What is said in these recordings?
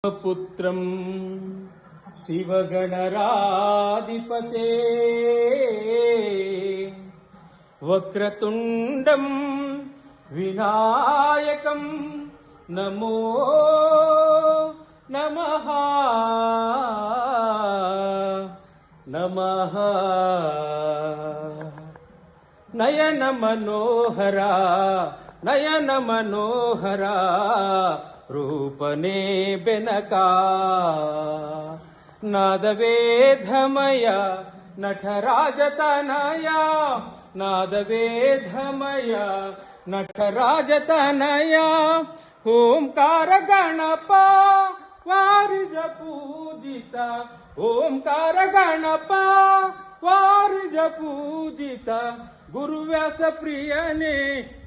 पुत्रं शिवगणराधिपते वक्रतुण्डं विनायकं नमो नमः नमः नयन मनोहरा नयन मनोहरा रूपने बेनका नादवेधमय नटराजतनय नादवेधमय नटराजतनय ओंकार गणप वारिज पूजित ओंकार गणप वारिज पूजित गुरुव्यास प्रियने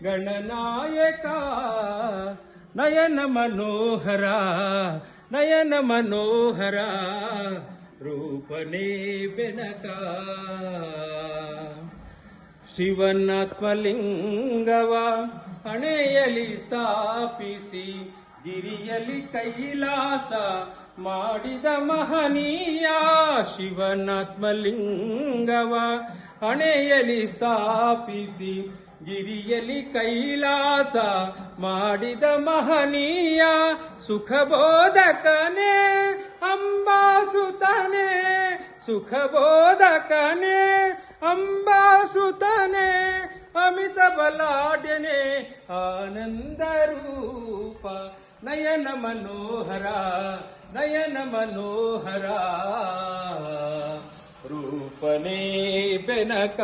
गणनायका नयन मनोहरा नयन मनोहरा रूपने बेनका ಶಿವನಾತ್ಮಲಿಂಗವ ಹಣೆಯಲಿ ಸ್ಥಾಪಿಸಿ ಗಿರಿಯಲಿ ಕೈಲಾಸ ಮಾಡಿದ ಮಹನೀಯ ಶಿವನಾತ್ಮಲಿಂಗವ ಹಣೆಯಲಿ ಸ್ಥಾಪಿಸಿ ಗಿರಿಯಲಿ ಕೈಲಾಸ ಮಾಡಿದ ಮಹನೀಯ ಸುಖಬೋಧಕನೇ ಅಂಬಾಸುತನೇ ಸುಖಬೋಧಕನೇ ಅಂಬಾಸುತನೇ ಅಮಿತ ಬಲಾಢ್ಯನೇ ಆನಂದ ರೂಪ ನಯನ ಮನೋಹರ ನಯನ ಮನೋಹರ ರೂಪನೇ ಬೆನಕ